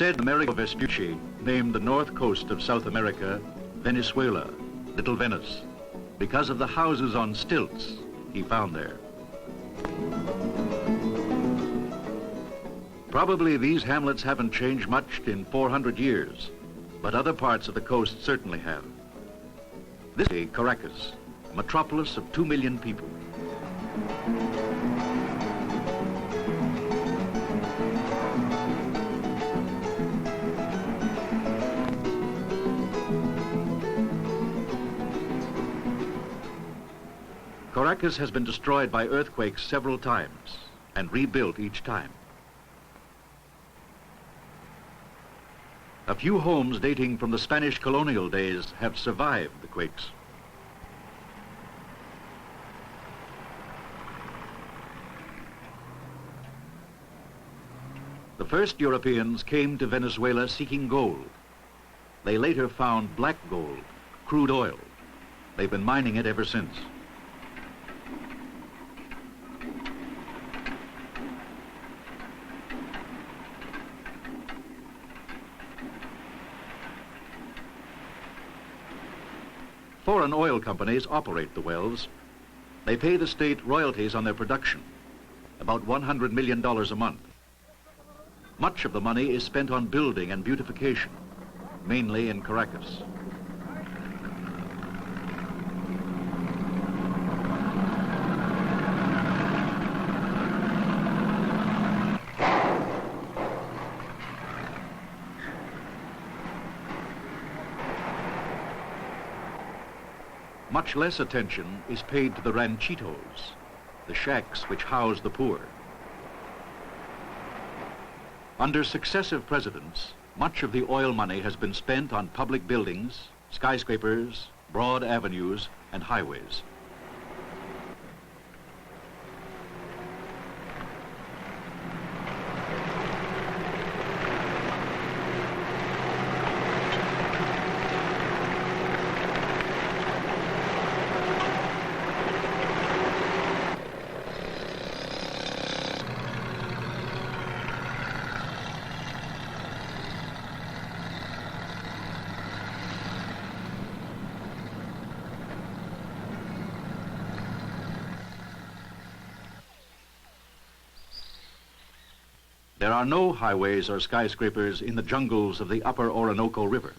said Amerigo Vespucci named the north coast of South America Venezuela, Little Venice, because of the houses on stilts he found there. Probably these hamlets haven't changed much in 400 years, but other parts of the coast certainly have. This is Caracas, a metropolis of 2 million people. Caracas has been destroyed by earthquakes several times and rebuilt each time. A few homes dating from the Spanish colonial days have survived the quakes. The first Europeans came to Venezuela seeking gold. They later found black gold, crude oil. They've been mining it ever since. Foreign oil companies operate the wells. They pay the state royalties on their production, about $100 million a month. Much of the money is spent on building and beautification, mainly in Caracas. Much less attention is paid to the ranchitos, the shacks which house the poor. Under successive presidents, much of the oil money has been spent on public buildings, skyscrapers, broad avenues, and highways. There are no highways or skyscrapers in the jungles of the upper Orinoco River.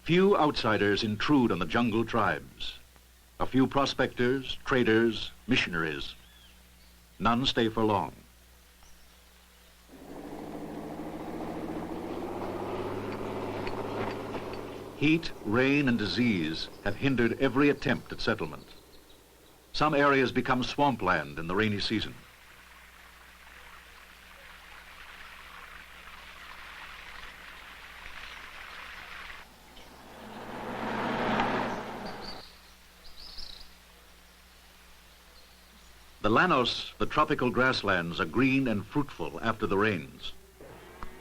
Few outsiders intrude on the jungle tribes. A few prospectors, traders, missionaries. None stay for long. Heat, rain, and disease have hindered every attempt at settlement. Some areas become swampland in the rainy season. The llanos, the tropical grasslands, are green and fruitful after the rains.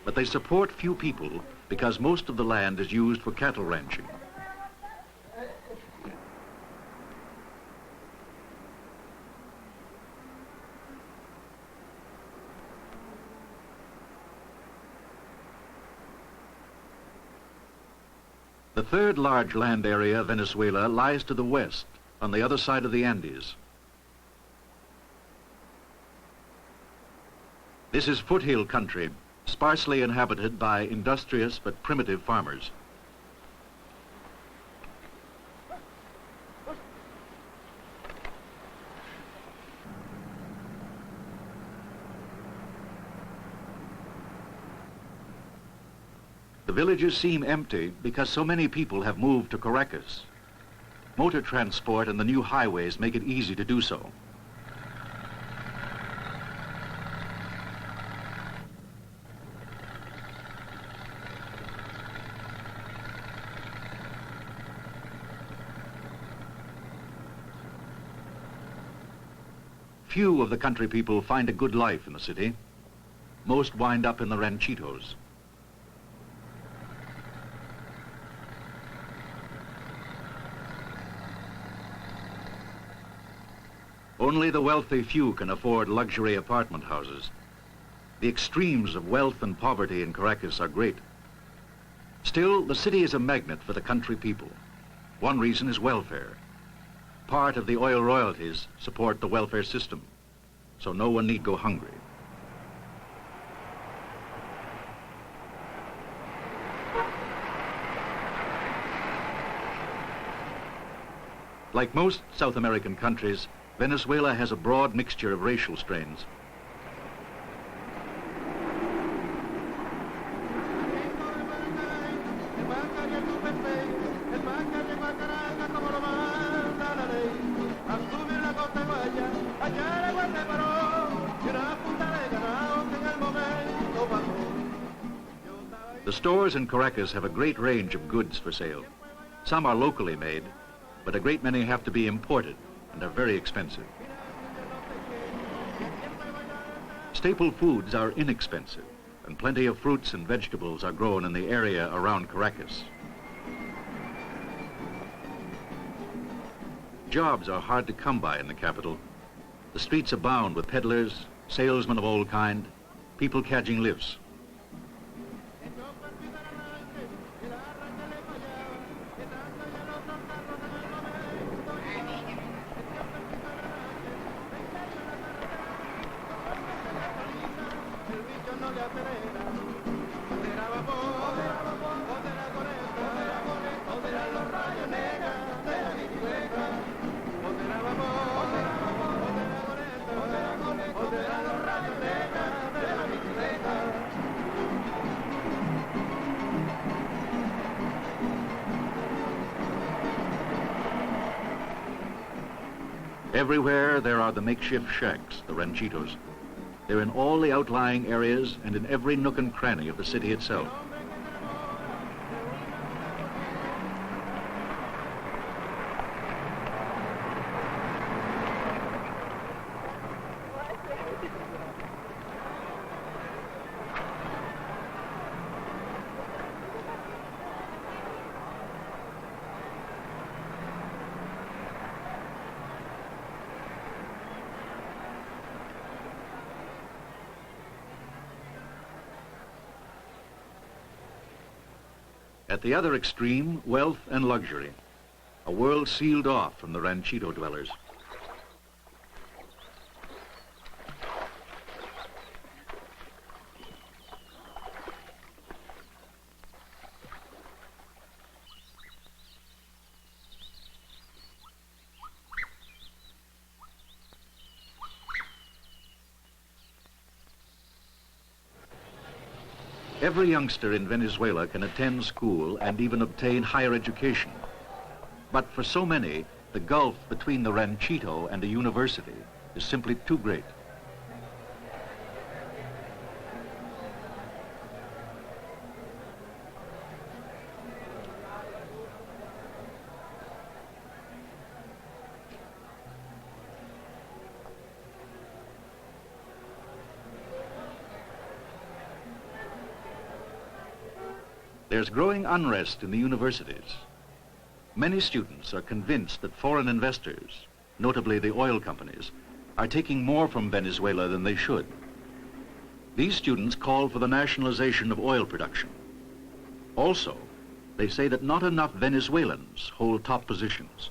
But they support few people because most of the land is used for cattle ranching. The third large land area of Venezuela lies to the west, on the other side of the Andes. This is foothill country, sparsely inhabited by industrious but primitive farmers. The villages seem empty because so many people have moved to Caracas. Motor transport and the new highways make it easy to do so. Few of the country people find a good life in the city. Most wind up in the ranchitos. Only the wealthy few can afford luxury apartment houses. The extremes of wealth and poverty in Caracas are great. Still, the city is a magnet for the country people. One reason is welfare. Part of the oil royalties support the welfare system, so no one need go hungry. Like most South American countries, Venezuela has a broad mixture of racial strains. The stores in Caracas have a great range of goods for sale. Some are locally made, but a great many have to be imported and are very expensive. Staple foods are inexpensive, and plenty of fruits and vegetables are grown in the area around Caracas. Jobs are hard to come by in the capital. The streets abound with peddlers, salesmen of all kind, people catching lifts. Everywhere there are the makeshift shacks, the ranchitos. They're in all the outlying areas and in every nook and cranny of the city itself. At the other extreme, wealth and luxury, a world sealed off from the ranchito dwellers. Every youngster in Venezuela can attend school and even obtain higher education. But for so many, the gulf between the ranchito and a university is simply too great. There's growing unrest in the universities. Many students are convinced that foreign investors, notably the oil companies, are taking more from Venezuela than they should. These students call for the nationalization of oil production. Also, they say that not enough Venezuelans hold top positions.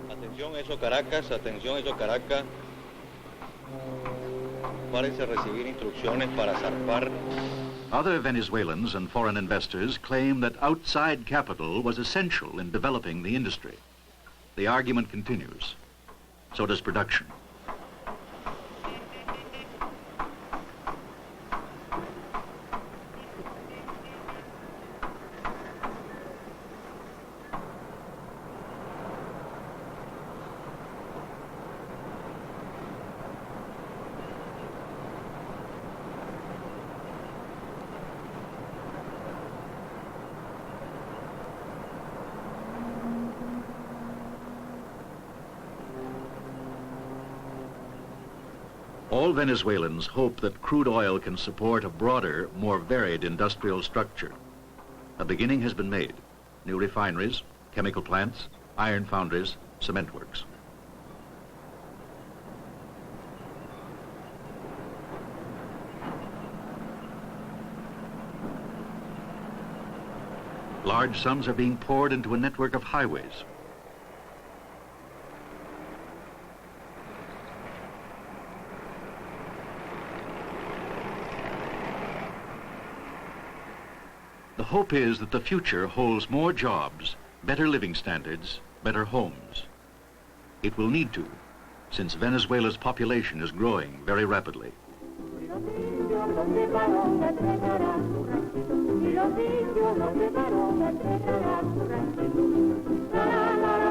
Atención, eso Caracas, atención, eso Caracas. Parece recibir instrucciones para zarpar. Other Venezuelans and foreign investors claim that outside capital was essential in developing the industry. The argument continues. So does production. All Venezuelans hope that crude oil can support a broader, more varied industrial structure. A beginning has been made. New refineries, chemical plants, iron foundries, cement works. Large sums are being poured into a network of highways. The hope is that the future holds more jobs, better living standards, better homes. It will need to, since Venezuela's population is growing very rapidly. La la la